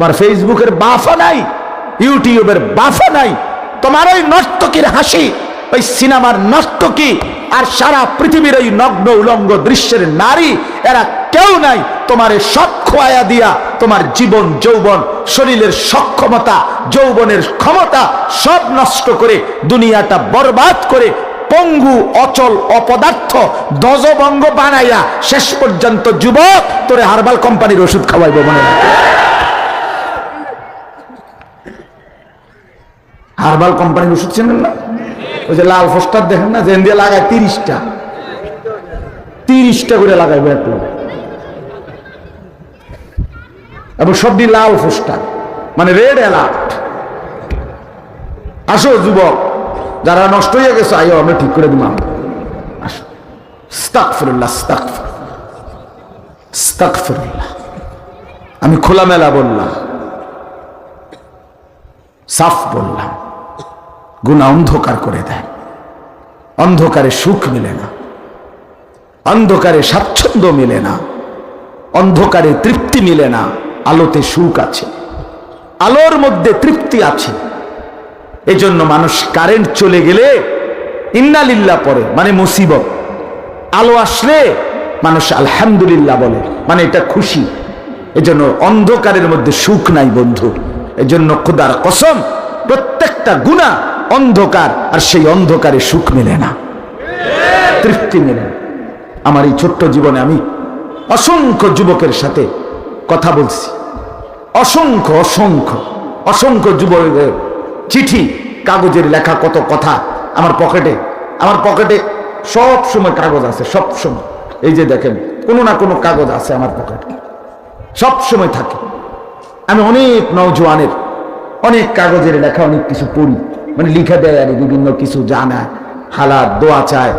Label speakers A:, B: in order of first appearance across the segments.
A: তোমার ফেসবুকের বাফা নাই, ইউটিউবের বাফা নাই, তোমার ওই নর্তকীর হাসি, ওই সিনেমার নর্তকী আর সারা পৃথিবীর ওই নগ্ন উলঙ্গ দৃশ্যের নারী, এরা কেউ নাই তোমার সব খোয়া দিয়া তোমার জীবন যৌবন শরীরের সক্ষমতা যৌবনের ক্ষমতা সব নষ্ট করে দুনিয়াটা বরবাদ করে পঙ্গু অচল অপদার্থ দজবঙ্গ বানাইয়া শেষ পর্যন্ত যুবক তোরে হার্বাল কোম্পানির ওষুধ খাওয়াইব মনে হয়। হার্বাল কোম্পানির ওষুধ চেনেন না? ওই যে লাল পোস্টার দেখেন না, যেন দিয়ে লাগায় 30টা করে লাগাইবে এক লোক, এবং সবটি লাল পোস্টার, মানে রেড অ্যালার্ট। আসো যুবক, যারা নষ্ট হয়ে গেছে আয়ো, আমরা ঠিক করে দিলাম। আসো, আস্তাগফিরুল্লাহ, আস্তাগফিরুল্লাহ। আমি খোলামেলা বললাম, সাফ বললাম, গুনাহ অন্ধকার করে দেয়, অন্ধকারে সুখ মিলে না, অন্ধকারে স্বাচ্ছন্দ্য মিলে না, অন্ধকারে তৃপ্তি মিলে না, আলোতে সুখ আছে, আলোর মধ্যে তৃপ্তি আছে। এজন্য মানুষ কারেন্ট চলে গেলে ইন্না লিল্লাহ পড়ে, মানে মুসিবত। আলো আসলে মানুষ আলহামদুলিল্লাহ বলে, মানে এটা খুশি। এজন্য অন্ধকারের মধ্যে সুখ নাই বন্ধু। এজন্য খোদার কসম, প্রত্যেকটা গুনাহ অন্ধকার, আর সেই অন্ধকারে সুখ মিলে না, তৃপ্তি মিলে না। আমার এই ছোট্ট জীবনে আমি অসংখ্য যুবকের সাথে কথা বলছি, অসংখ্য অসংখ্য অসংখ্য যুবকের চিঠি কাগজের লেখা কত কথা আমার পকেটে সব সময় কাগজ আছে, সব সময়। এই যে দেখেন, কোনো না কোনো কাগজ আছে আমার পকেটে, সব সময় থাকে। আমি অনেক নওজোয়ানের অনেক কাগজের লেখা অনেক কিছু পড়ি, মানে লিখে দেয় আর বিভিন্ন কিছু জানায়, হালাত, দোয়া চায়,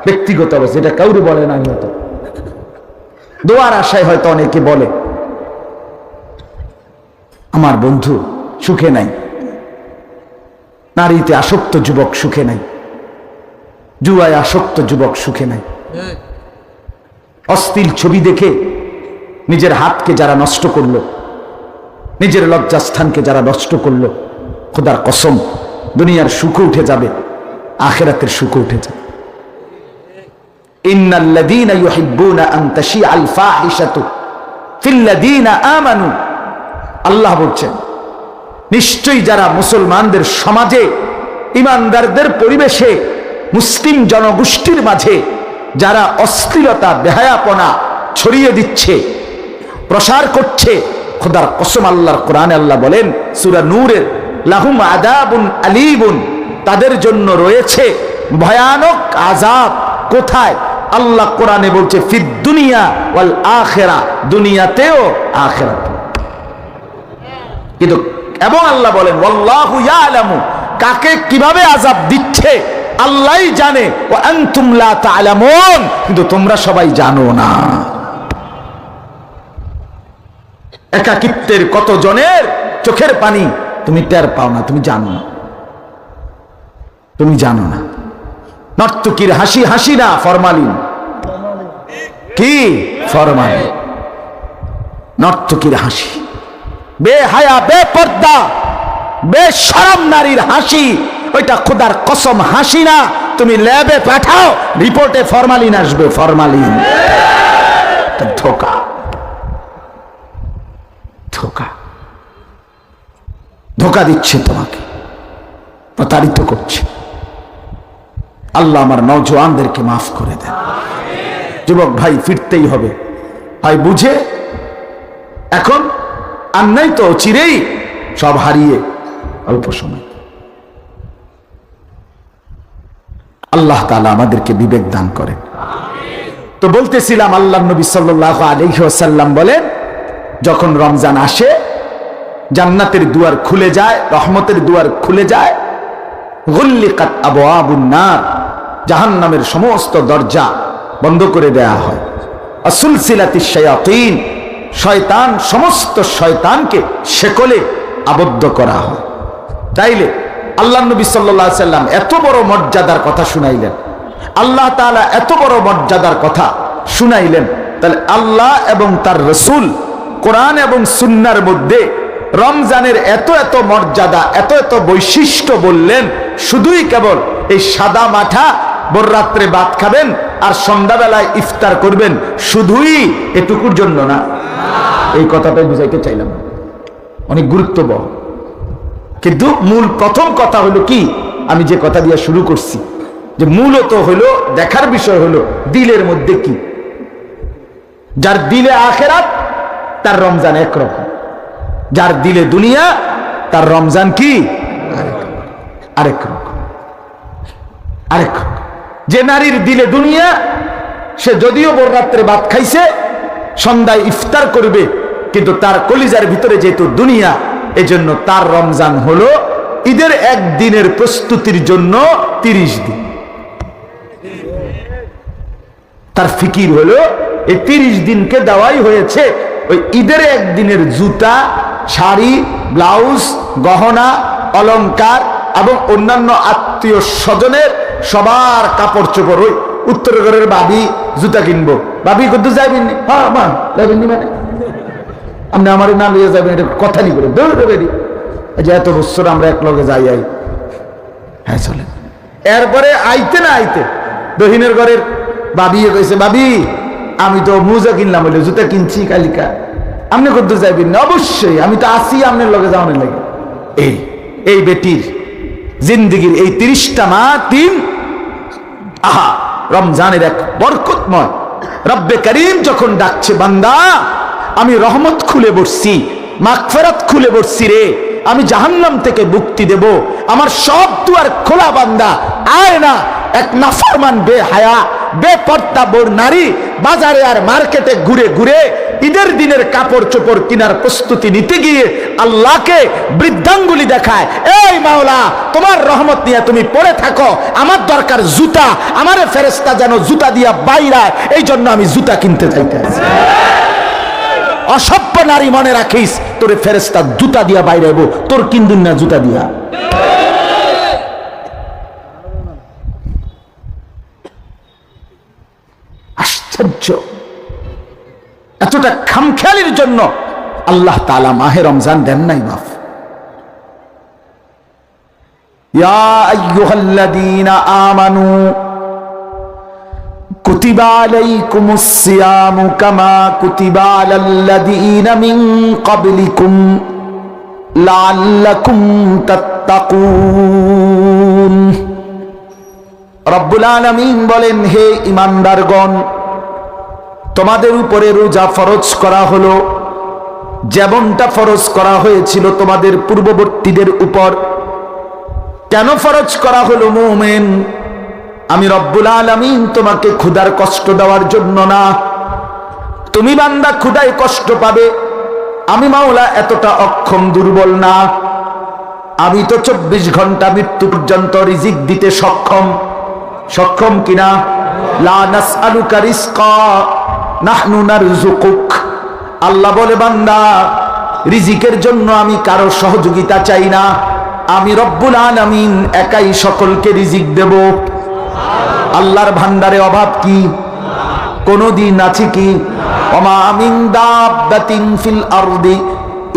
A: ব্যক্তিগত অবস্থা, এটা কাউরে বলে না, হয়তো দোয়ার আশায় হয়তো অনেকে বলে। আমার বন্ধু সুখে নাই, নারীতে আসক্ত যুবক সুখে নাই, জুয়ায় আসক্ত যুবক সুখে নাই। অশ্লীল ছবি দেখে নিজের হাতকে যারা নষ্ট করলো, নিজের লজ্জাস্থানকে যারা নষ্ট করলো, খোদার কসম দুনিয়ার সুখ উঠে যাবে, আখিরাতের সুখ উঠে যাবে। ইন্নাল্লাযীনা ইউহিব্বুনা আন তাশিআল ফাহিশাতু ফিল্লাযীনা আমানু, আল্লাহ বলছেন নিশ্চয়ই যারা মুসলমানদের সমাজে, ইমানদারদের পরিবেশে, মুসলিম জনগোষ্ঠীর মাঝে যারা অশ্লীলতা বেহায়াপনা ছড়িয়ে দিচ্ছে, প্রসার করছে, খোদার কসম আল্লাহর কোরআনে আল্লাহ বলেন সূরা নূরের, লাহুম আযাবুন আলীমুন, তাদের জন্য রয়েছে ভয়ানক আযাব। কোথায়? আল্লাহ কোরআনে বলছে ফিদ দুনিয়া ওয়াল আখিরা, দুনিয়াতেও আখিরাতেও। কিন্তু এবং আল্লাহ বলেন ওয়াল্লাহু ইয়ালামু, কাকে কিভাবে আযাব দিচ্ছে আল্লাহই জানে, ওয়া আনতুম লা তা'লামুন, কিন্তু তোমরা সবাই জানো না। একাকিত্বের কত জনের চোখের পানি তুমি টের পাও না, তুমি জানো না, তুমি জানো না। নর্তকীর হাসি হাসি না, ফরমালিন। কি ফরমালিন? নর্তকীর হাসি, বেহায়া বেপর্দা বেশরম নারীর হাসি, ওইটা খোদার কসম হাসি না। তুমি ল্যাবে পাঠাও, রিপোর্টে ফরমালিন আসবে, ফরমালিন। ধোঁকা, ধোঁকা, ধোঁকা দিচ্ছে তোমাকে, প্রতারিত করছে। আল্লাহ আমার নওজোয়ানদেরকে মাফ করে দেন। যুবক ভাই, ফিরতেই হবে, ভাই বুঝে। এখন আর নাই তো, চিরেই সব হারিয়ে অল্প সময়। আল্লাহ তাআলা আমাদেরকে বিবেক দান করেন। তো বলতেছিলাম, আল্লাহর নবী সাল্লাল্লাহু আলাইহি ওয়াসাল্লাম বলেন, যখন রমজান আসে জান্নাতের দুয়ার খুলে যায়, রহমতের দুয়ার খুলে যায়। গুল্লিকাত আবওয়াবুন নার, জাহান্নামের সমস্ত দরজা বন্ধ করে দেয়া হয়। আসুলসিলাতিশ শায়াতিন, শয়তান, সমস্ত শয়তানকে শেকলে আবদ্ধ করা হয়। তাইলে আল্লাহর নবী সাল্লাল্লাহু আলাইহি ওয়াসাল্লাম এত বড় মর্যাদার কথা শুনাইলেন, আল্লাহ তাআলা এত বড় মর্যাদার কথা শুনাইলেন, তাহলে আল্লাহ এবং তার রাসূল কোরআন এবং সুন্নাহর মধ্যে রমজানের এত এত মর্যাদা, এত এত বৈশিষ্ট্য বললেন, শুধুই কেবল এই সাদা মাঠা ভোর রাত্রে ভাত খাবেন আর সন্ধ্যাবেলায় ইফতার করবেন, শুধুই এটুকুর জন্য না। এই কথাটাই বুঝাইতে চাইলাম, অনেক গুরুত্ববহ। কিন্তু মূল প্রথম কথা হলো কি, আমি যে কথা দিয়ে শুরু করছি, যে মূলত হলো দেখার বিষয় হলো দিলের মধ্যে কি। যার দিলে আখেরাত তার রমজান একরকম, যার দিলে দুনিয়া তার রমজান কি আরেক রকম। যে নারীর দিলে দুনিয়া, সে যদিও ভোর রাত্রে ভাত খাইছে, সন্ধ্যায় ইফতার করবে, কিন্তু তার কলিজার ভিতরে যেহেতু দুনিয়া, এজন্য তার রমজান হলো ঈদের একদিনের প্রস্তুতির জন্য 30 দিন। তার ফিকির হলো এই 30 দিনকে দেওয়াই হয়েছে ওই ঈদের একদিনের জুতা, শাড়ি, ব্লাউজ, গহনা, অলংকার এবং অন্যান্য আত্মীয় স্বজনের সবার কাপড় চোপড়। ওই উত্তর ঘরের ভাবি জুতা কিনবো, ভাবি কত যাবেন? হ্যাঁ মা যাবেন, মানে আপনি আমার না লিয়ে যাবেন, এটা কথা নি করে দৌড়ে যে এত বছর আমরা এক লগে যাই। হ্যাঁ চলে। এরপরে আইতে না আইতে দহিনের ঘরের ভাবি কইছে, ভাবি আমি তো মোজা কিনলাম, বলে জুতা কিনছি কালিকা, আপনি করতে যাইবেন না? অবশ্যই, আমি তো আসি আপনার লগে যাওয়ার লাগে। এই বেটির জিন্দিগির এই 30টা দিন, আহা রমজানের এক বরকতময়। রব্বে করিম যখন ডাকছে, বান্দা আমি রহমত খুলে বসছি, মাগফিরাত খুলে বসছি রে, আমি জাহান্নাম থেকে মুক্তি দেব, আমার সব দুয়ার খোলা, বান্দা আয় না। এক নাফরমান বেহায়া বেপর্দা বোর নারী বাজারে আর মার্কেটে ঘুরে ঘুরে ঈদের দিনের কাপড় চোপড় কেনার প্রস্তুতি নিতে গিয়ে আল্লাহকে বৃদ্ধাঙ্গুলি দেখায়, এই মাওলা তোমার রহমত নিয়ে তুমি পড়ে থাকো, আমার দরকার জুতা, আমারে ফেরেশতা যেন জুতা দিয়া বাইরায়, এই জন্য আমি জুতা কিনতে চাইতেছি। অসভ্য নারী, মনে রাখিস, তোরে ফেরেশতা জুতা দিয়া বাইরাইব, তোর কিনদিন না জুতা দিয়া। আশ্চর্য, এতটা খামখেয়ালির জন্য আল্লাহ তাআলা মাহে রমজান দেন নাই মাফ। ইয়া আইয়ুহাল্লাযীনা আমানু কুতিবা আলাইকুমুস সিয়ামু কামা কুতিবা আলাল্লাযীনা মিন ক্বাবলিকুম লাআল্লাকুম তাত্তাকুন। রব্বুল আলামিন বলেন, হে ঈমানদারগণ, তোমাদের উপরে রোজা ফরজ করা হলো যেমনটা ফরজ করা হয়েছিল তোমাদের পূর্ববর্তীদের উপর। কেন ফরজ করা হলো মুমিন? আমি রব্বুল আলামিন তোমাকে ক্ষুধার কষ্ট দেওয়ার জন্য না। তুমি বান্দা ক্ষুধায় কষ্ট পাবে, আমি মাওলা এতটা অক্ষম দুর্বল না। আমি তো 24 ঘন্টা মৃত্যু পর্যন্ত রিজিক দিতে সক্ষম কিনা? লা নাসআলুকা রিজকা নাহনু নারযুকুক। আল্লাহ বলে, বান্দা রিজিকের জন্য আমি কারো সহযোগিতা চাই না, আমি রব্বুল আলামিন একাই সকলকে রিজিক দেব। আল্লাহর ভান্ডারে অভাব কি কোনদিন আছে কি? ওমা মিন দাব্বাতিন ফিল আরদি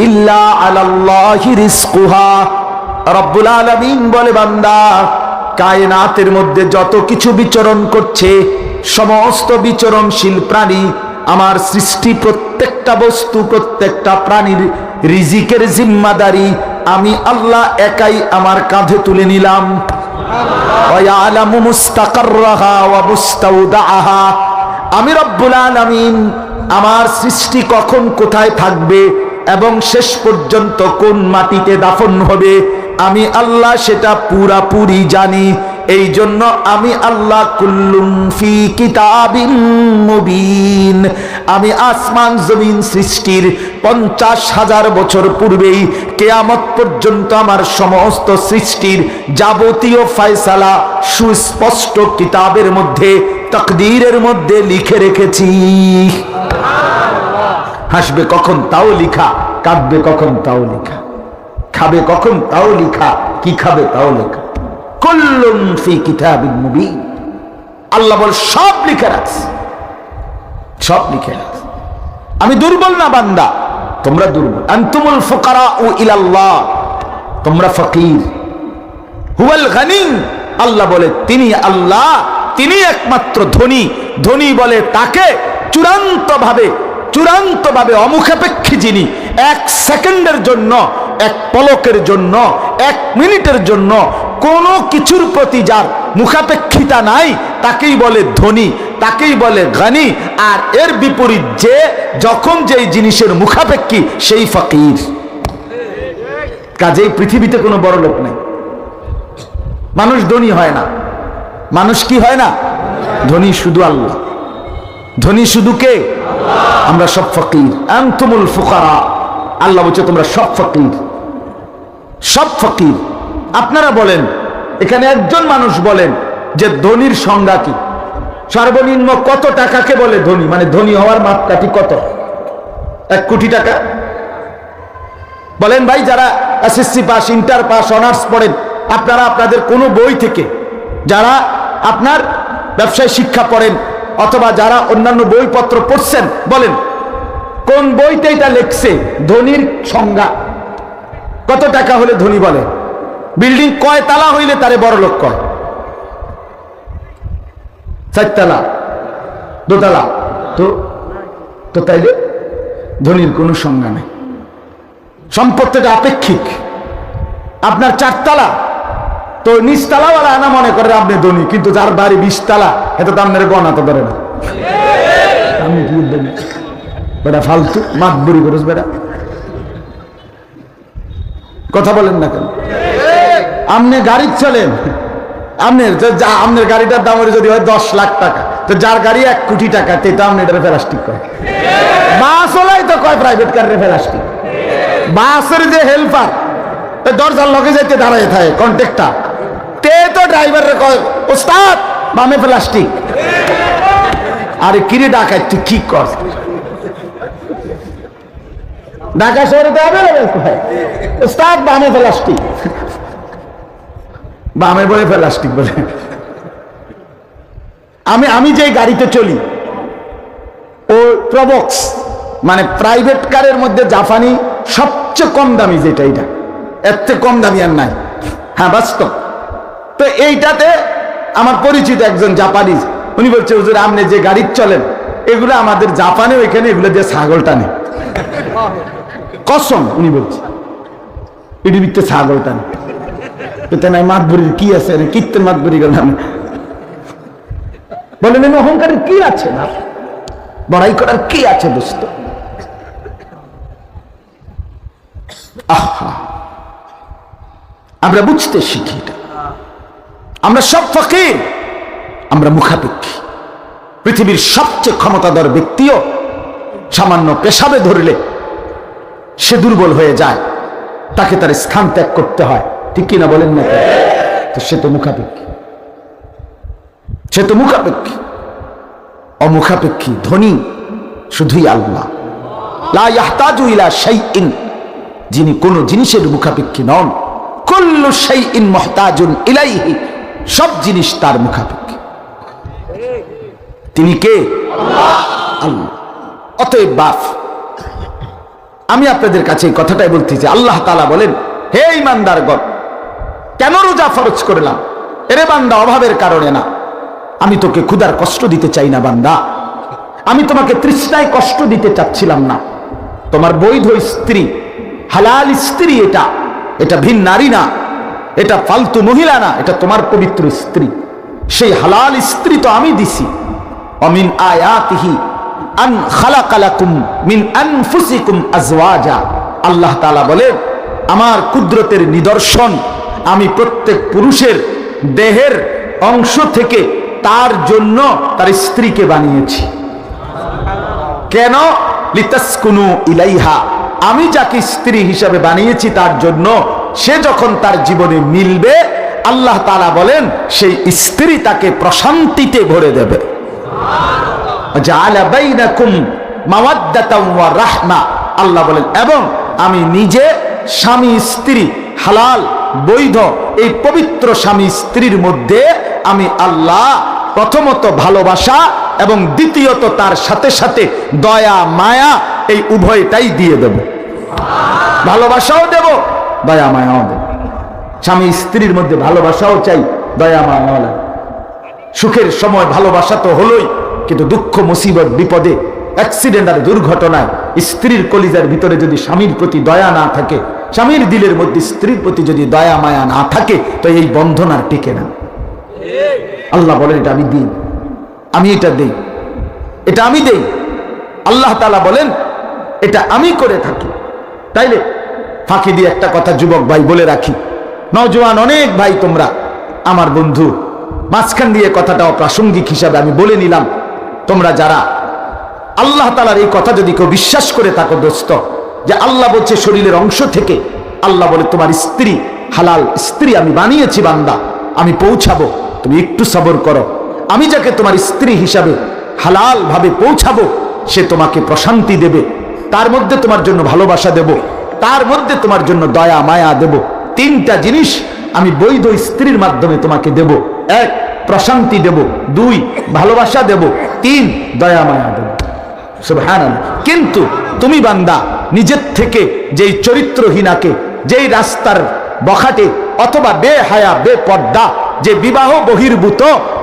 A: ইল্লা আলাল্লাহি রিজকুহা। রব্বুল আলামিন বলে, বান্দা কায়নাতের মধ্যে যত কিছু বিচরণ করছে, সমস্ত বিচরণশীল প্রাণী, আমার সৃষ্টি প্রত্যেকটা বস্তু, প্রত্যেকটা প্রাণীর রিজিকের জিম্মাদারি আমি আল্লাহ একাই আমার কাঁধে তুলে নিলাম। আমি রব্বুল আলামিন আমার সৃষ্টি কখন কোথায় থাকবে এবং শেষ পর্যন্ত কোন মাটিতে দাফন হবে, আমি আল্লাহ সেটা পুরাপুরি জানি। এই জন্য আমি আল্লাহ কুল্লুম ফি কিতাবিন মুবিন, আমি আসমান জমিন সৃষ্টির 50,000 বছর পূর্বেই কিয়ামত পর্যন্ত আমার সমস্ত সৃষ্টির যাবতীয় ফয়সালা সুস্পষ্ট কিতাবের মধ্যে, তাকদীরের মধ্যে লিখে রেখেছি। হাসবে কখন তাও লিখা, কাঁদবে কখন তাও লিখা, খাবে কখন তাও লিখা, কি খাবে তাও লেখা। কুল্লুম ফি কিতাবিন মুবিন। আল্লাহ বল, সব লিখে রাখছি, সব লিখে রাখছি। আমি দুর্বল না বান্দা, তোমরা দুর্বল। আনতুমুল ফুকারাউ ইলাল্লাহ, তোমরা ফকির। হুয়াল গানি, আল্লাহ বলে তিনি আল্লাহ, তিনি একমাত্র ধনী। ধনী বলে তাকে চূড়ান্তভাবে অমুখাপেক্ষী যিনি, এক সেকেন্ডের জন্য, এক পলকের জন্য, এক মিনিটের জন্য কোনো কিছুর প্রতি যার মুখাপেক্ষিতা নাই তাকেই বলে ধনী, তাকেই বলে গানি। আর এর বিপরীত যে যখন যেই জিনিসের মুখাপেক্ষী সেই ফকির। কাজেই পৃথিবীতে কোনো বড় লোক নেই। মানুষ ধনী হয় না। মানুষ কি হয় না? ধনী শুধু আল্লাহ। ধনী শুধু কে? আমরা সব ফকির। আনতুমুল ফুকারা, আল্লাহ বলছে তোমরা সব ফকির, সব ফকির। আপনারা বলেন, এখানে একজন মানুষ বলেন যে ধনীর সংজ্ঞা কি? সর্বনিম্ন কত টাকাকে বলে ধনী? মানে ধনী হওয়ার মাপকাঠি কত? 1 কোটি টাকা? বলেন ভাই, যারা SSC pass, inter pass, honours পড়েন, আপনারা আপনাদের কোনো বই থেকে, যারা আপনার ব্যবসায় শিক্ষা পড়েন অথবা যারা অন্যান্য বইপত্র পড়ছেন, বলেন কোন বইতে এটা লেখছে ধনীর সংজ্ঞা? কত টাকা হলে ধনী বলে? বিল্ডিং কয় তালা হইলে তারে বড় লোক কয়? 4 তালা, 2 তালা? তো তাইলে ধনীর কোনো সংজ্ঞা নেই। সম্পত্তিটা আপেক্ষিক। আপনার 4 তালা, তো নিচতলাওয়ালা আনা মনে করে আপনি ধনী, কিন্তু যার বাড়ি 20 তালা এত তো আপনার গণা তো ধরে না। আমি কি বেটা ফালতু মাতবুরি করিস বেটা, কথা বলেন না কেন? আপনি গাড়ি চলেন, আপনার গাড়িটার দাম যদি হয় 10 লাখ টাকা, তো যার গাড়ি 1 কোটি টাকা, তো আপনি এটা প্লাস্টিক কয়। বাস ওলাই তো কয় প্রাইভেট কারের প্লাস্টিক। বাসের যে হেল্পার দরজার লগে যাইতে দাঁড়ায় থাকে কন্ট্রাক্টর, তে তো ড্রাইভারের কয় ওস্তাদ বামে প্লাস্টিক। আরে কিরে ডাকায় তুই কি কর? ঢাকা শহরে তো ওস্তাদ বামে প্লাস্টিক, বামে বলে প্লাস্টিক বলে। আমি যে গাড়িতে চলি ও প্রবক্স, মানে প্রাইভেট কারের মধ্যে জাপানি সবচেয়ে কম দামি যেটা, এটা এর থেকে কম দামি আর নাই। হ্যাঁ বাস্তব। তো এইটাতে আমার পরিচিত একজন জাপানিজ, উনি বলছে হুজুর আপনি যে গাড়ি চলেন এগুলো আমাদের জাপানে ওইখানে এগুলো দিয়ে ছাগল টানে। কসম, উনি বলছে পৃথিবীতে ছাগল টানে। নাই মাতবুরির কি আছে? কীর্তন মাতবুরি গেলাম। বলেন অহংকারের কি আছে? না বড়াই করার কি আছে দোস্ত? আহা, আমরা বুঝতে শিখি এটা। আমরা সব ফকির, আমরা মুখাপেক্ষী। পৃথিবীর সবচেয়ে ক্ষমতাধর ব্যক্তিও সামান্য পেশাবে ধরলে সে দুর্বল হয়ে যায়, তাকে তার স্থান ত্যাগ করতে হয়, ঠিক কিনা বলেন না? তো সে তো মুখাপেক্ষী, সে তো মুখাপেক্ষী। অমুখাপেক্ষী ধনী শুধুই আল্লাহ। লা ইয়াহতাজু ইলা শাইইন, যিনি কোন জিনিসের মুখাপেক্ষী নন। কুল্লু শাইইন মুহতাজুন ইলাইহি, সব জিনিস তার মুখাপেক্ষী। তিনি কে? আল্লাহ। অতএব বাপ, আমি আপনাদের কাছে এই কথাটাই বলতে চাই। আল্লাহ তাআলা বলেন, হে ঈমানদারগণ, কেন রোজা ফরজ করলাম? এরে বান্দা, অভাবের কারণে না। আমি তোকে ক্ষুধার কষ্ট দিতে চাই না বান্দা, আমি তোমাকে তৃষ্ণায় কষ্ট দিতে চাচ্ছিলাম না। তোমার বৈধ স্ত্রী, হালাল স্ত্রী, এটা ভিন নারী না, এটা ফালতু মহিলা না, এটা তোমার পবিত্র স্ত্রী। সেই হালাল স্ত্রী তো আমি দিছি। অমিন আয়াতিহি আন খালাকা লাকুম মিন আনফুসিকুম আজওয়াজা, আল্লাহ তাআলা বলেন, আমার কুদরতের নিদর্শন, আমি প্রত্যেক পুরুষের দেহের অংশ থেকে তার জন্য তার স্ত্রীকে বানিয়েছি। কেন? লিতাসকুনু ইলাইহা, আমি যাকে স্ত্রী হিসাবে বানিয়েছি তার জন্য সে যখন তার জীবনে মিলবে, আল্লাহ তাআলা বলেন সেই স্ত্রী তাকে প্রশান্তিতে ভরে দেবে। জাআলা বাইনাকুম মাওয়াদ্দাতাও ওয়া রাহমা, আল্লাহ বলেন, এবং আমি নিজে স্বামী স্ত্রী, হালাল বৈধ এই পবিত্র স্বামী স্ত্রীর মধ্যে আমি আল্লাহ প্রথমত ভালোবাসা এবং দ্বিতীয়ত তার সাথে সাথে দয়া মায়া এই উভয়টাই দিয়ে দেব। ভালোবাসাও দেব, দয়া মায়াও দেব। স্বামী স্ত্রীর মধ্যে ভালোবাসাও চাই, দয়া মায়াও লাগে। সুখের সময় ভালোবাসা তো হলোই, কিন্তু দুঃখ মুসিবত বিপদে অ্যাক্সিডেন্ট আর দুর্ঘটনায় স্ত্রীর কলিজার ভিতরে যদি স্বামীর প্রতি দয়া না থাকে, স্বামীর দিলের মধ্যে স্ত্রীর প্রতি যদি দয়া মায়া না থাকে, তো এই বন্ধন আর টিকে না। আল্লাহ বলেন এটা আমি দিই, আমি এটা দেই, এটা আমি দেই। আল্লাহ তাআলা বলেন এটা আমি করে থাকি। তাইলে ফাঁকি দিয়ে একটা কথা যুবক ভাই বলে রাখি, নওজোয়ান অনেক ভাই তোমরা আমার বন্ধু, মাঝখান দিয়ে কথাটা অপ্রাসঙ্গিক হিসাবে আমি বলে নিলাম। তোমরা যারা আল্লাহ তাআলার এই কথা যদি কেউ বিশ্বাস করে থাকো দোস্ত, যে আল্লাহ বলছে শরীরের অংশ থেকে, আল্লাহ বলে তোমার স্ত্রী হালাল স্ত্রী আমি বানিয়েছি বান্দা, আমি পৌঁছাবো, তুমি একটু সবর করো। আমি যাকে তোমার স্ত্রী হিসাবে হালাল ভাবে পৌঁছাবো, সে তোমাকে প্রশান্তি দেবে, তার মধ্যে তোমার জন্য ভালোবাসা দেব, তার মধ্যে তোমার জন্য দয়া মায়া দেব। তিনটা জিনিস আমি বৈধ স্ত্রীর মাধ্যমে তোমাকে দেব। এক, প্রশান্তি দেব। দুই, ভালোবাসা দেব। তিন, দয়া মায়া দেব। সুবহানাল্লাহ। কিন্তু তুমি বান্দা নিজের থেকে যেই চরিত্রহীনাকে, যেই রাস্তার বখাটে অথবা বেহায়া বেপর্দা, যে বিবাহ বহির্ভূত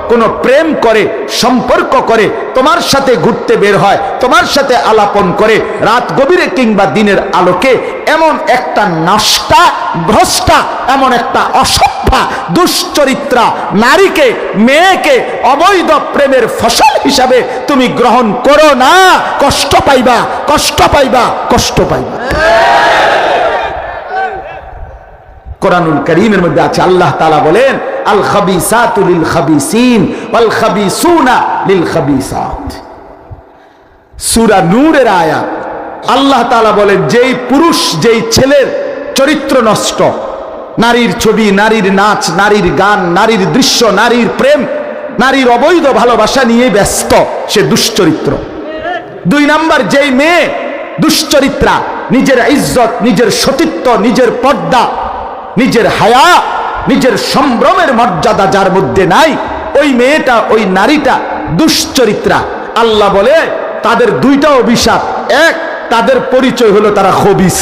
A: কোন প্রেম করে, সম্পর্ক করে, তোমার সাথে ঘুরতে বের হয়, তোমার সাথে আলাপন করে রাত গভীরে কিংবা দিনের আলোকে, এমন একটা নষ্টা ভ্রষ্টা, এমন একটা অসভ্যা দুশ্চরিত্রা নারীকে, মেয়েকে অবৈধ প্রেমের ফসল হিসাবে তুমি গ্রহণ করো না, কষ্ট পাইবা, কষ্ট পাইবা, কষ্ট পাইবা। কোরআনুল কারীমের মধ্যে আছে, আল্লাহ তাআলা বলেন আল খাবিসাতু লিল খাবিসিন ওয়াল খাবিসুনা লিল খাবিসাত। সূরা নূরের আয়াত। আল্লাহ তাআলা বলেন যেই পুরুষ, যেই ছেলের চরিত্র নষ্ট, নারীর ছবি, নারীর নাচ, নারীর গান, নারীর দৃশ্য, নারীর প্রেম, নারীর অবৈধ ভালোবাসা নিয়ে ব্যস্ত, সে দুশ্চরিত্র। দুই নাম্বার, যেই মেয়ে দুশ্চরিত্রা, নিজের ইজ্জত, নিজের সতীত্ব, নিজের পর্দা, নিজের হায়া, নিজের সম্ভ্রমের মর্যাদা যার মধ্যে নাই, ওই মেয়েটা, ওই নারীটা দুশ্চরিত্রা। আল্লাহ বলে তাদের দুইটা অভিশাপ। এক, তাদের পরিচয় হলো তারা খবিস।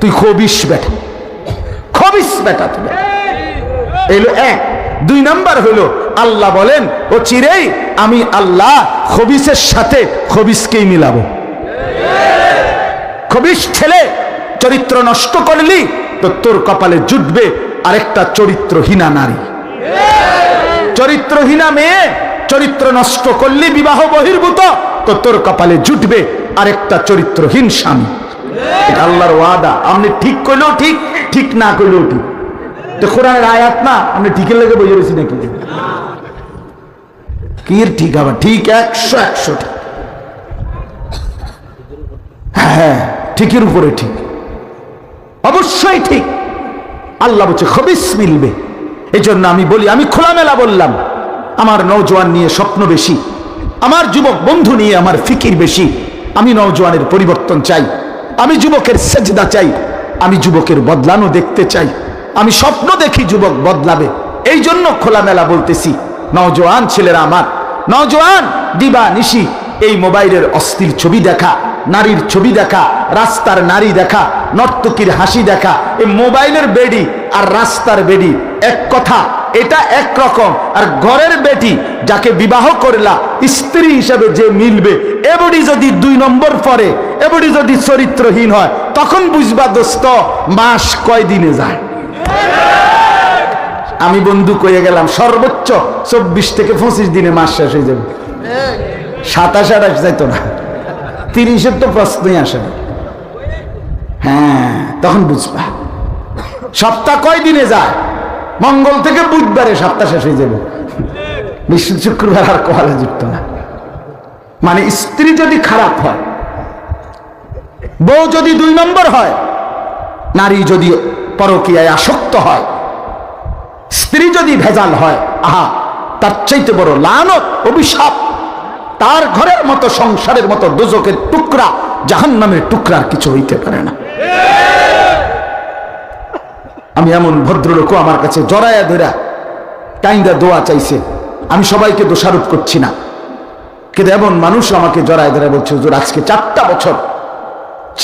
A: তুই খবিস বেটা, খবিস বেটা তুমি, এলো এক। দুই নাম্বার হলো আল্লাহ বলেন ও চিরেই আমি আল্লাহ খবিসের সাথে খবিসকেই মিলাবো। খবিস ছেলে চরিত্র নষ্ট করলি তো তোর কপালে জুটবে আরেকটা চরিত্রহীনা নারী। চরিত্রহীনা মেয়ে চরিত্র নষ্ট করলি বিবাহ বহির্ভূত, তো তোর কপালে জুটবে আরেকটা চরিত্রহীন স্বামী। এটা আল্লাহর ওয়াদা। আপনি ঠিক করলেও ঠিক, ঠিক না করলেও ঠিক। তো কোরআনের আয়াত না, আপনি ঠিকের লেগে বুঝে গেছি নাকি? কি ঠিক আবার ঠিক 100 ঠিক। হ্যাঁ, ঠিকের উপরে ঠিক, অবশ্যই ঠিক। আল্লাহ বলছে খবিস মিলবে। এই জন্য আমি বলি, আমি খোলামেলা বললাম, আমার নওজোয়ান নিয়ে স্বপ্ন বেশি, আমার যুবক বন্ধু নিয়ে আমার ফিকির বেশি। আমি নওজোয়ানের পরিবর্তন চাই, আমি যুবকের সেজদা চাই, আমি যুবকের বদলানো দেখতে চাই, আমি স্বপ্ন দেখি যুবক বদলাবে। এই জন্য খোলামেলা বলতেছি, নওজোয়ান ছেলেরা আমার, নওজোয়ান দিবা নিশি এই মোবাইলের অস্থির ছবি দেখা, নারীর ছবি দেখা, রাস্তার নারী দেখা, নর্তকীর হাসি দেখা, এই মোবাইলের বেডি আর রাস্তার বেডি এক কথা, এটা একরকম। আর ঘরের বেটি যাকে বিবাহ করলা স্ত্রী হিসাবে যে মিলবে, এবডি যদি 2 নম্বর পরে, এবডি যদি চরিত্রহীন হয়, তখন বুঝবা দোস্ত মাস কয় দিনে যায়। আমি বন্ধু কয়ে গেলাম সর্বোচ্চ 24 থেকে 25 দিনে মাস শেষ হয়ে যাবে। 27-28 যাইতো না, 30-এর তো প্রশ্নই আসে না। হ্যাঁ, তখন বুঝবা সপ্তাহ কয় দিনে যায়। মঙ্গল থেকে বুধবারে সপ্তাহ শেষ হয়ে যাবে, বৃহস্পতি শুক্রবার আর কপালে জুটতো না। মানে স্ত্রী যদি খারাপ হয়, বউ যদি 2 নম্বর হয়, নারী যদি পরকীয়ায় আসক্ত হয়, স্ত্রী যদি ভেজাল হয়, আহা, তার চাইতে বড় লানত, অভিশাপ, তার ঘরের মতো, সংসারের মতো দোজখের টুকরা, জাহান্নামের টুকরার কিছু হইতে পারে না। আমি এমন ভদ্রলোকও আমার কাছে জড়ায়া ধরা টাইন্দা দোয়া চাইছে। আমি সবাইকে দোষারোপ করছি না, কিন্তু এমন মানুষ আমাকে জড়ায় ধরে বলছে, হুজুর আজকে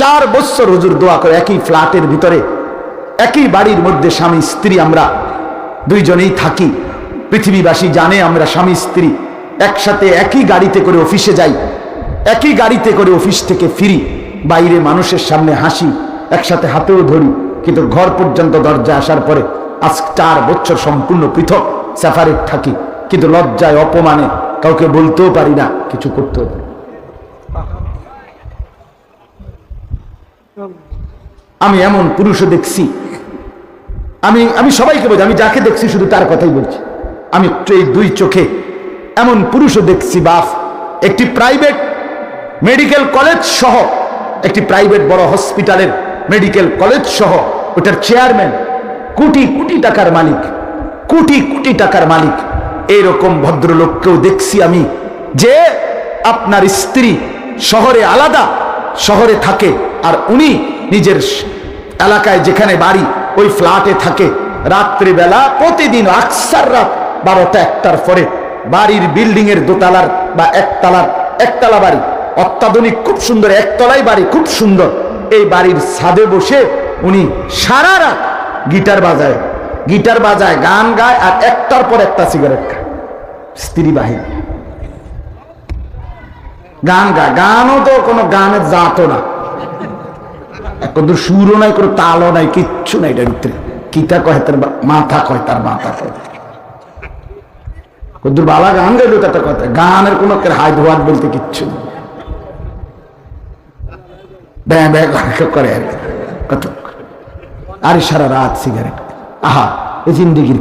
A: 4 বছর হুজুর দোয়া করে একই ফ্ল্যাটের ভিতরে, একই বাড়ির মধ্যে স্বামী স্ত্রী আমরা দুইজনেই থাকি। পৃথিবীবাসী জানে আমরা স্বামী স্ত্রী একসাথে একই গাড়িতে করে অফিসে যাই, একই গাড়িতে করে অফিস থেকে ফিরি, বাইরে মানুষের সামনে হাসি, একসাথে হাতেও ধরি, কিন্তু ঘর পর্যন্ত দরজা আসার পরে আজ 4 বছর সম্পূর্ণ পৃথক সেপারেট থাকি, কিন্তু লজ্জায় অপমানে কাউকে বলতেও পারি না, কিছু করতেও পারি। আমি এমন পুরুষও দেখছি, আমি সবাইকে বলছি, আমি যাকে দেখছি শুধু তার কথাই বলছি। আমি এই 2 চোখে এমন পুরুষও দেখছি, বাপ একটি প্রাইভেট মেডিকেল কলেজ সহ, একটি প্রাইভেট বড় হসপিটালের মেডিকেল কলেজ সহ ওটার চেয়ারম্যান, কোটি কোটি টাকার মালিক, কোটি কোটি টাকার মালিক। এইরকম ভদ্রলোককেও দেখছি আমি, যে আপনার স্ত্রী শহরে আলাদা, শহরে থাকে, আর উনি নিজের এলাকায় যেখানে বাড়ি ওই ফ্ল্যাটে থাকে। রাত্রিবেলা প্রতিদিন আকসার রাত 12টা-1টার পরে বাড়ির বিল্ডিং এর দোতলার বা একতলা বাড়ি, অত্যাধুনিক খুব সুন্দর একতলাই বাড়ি, খুব সুন্দর, এই বাড়ির ছাদে বসে উনি সারা রাত গিটার বাজায়, গান গায়, আর একটার পর একটা সিগারেট খায়। স্ত্রী বাহিনী গান গায়, গানও তো কোনো গানের জাতও না, কোনো সুরও নাই, কোনো তালও নাই, কিচ্ছু নাই। এটার ভিতরে কিতা কয় তার মাথা কয়, তার মাথা কয়, কদ্দুর বালা গান গাইল তার কথা, গানের কোনো হাই ধোয়াত বলতে কিচ্ছু নেই, ব্যাঁ ব্যাঁ করে আর কত, আর সারা রাত সিগারেট। আহা, এই জিন্দিগির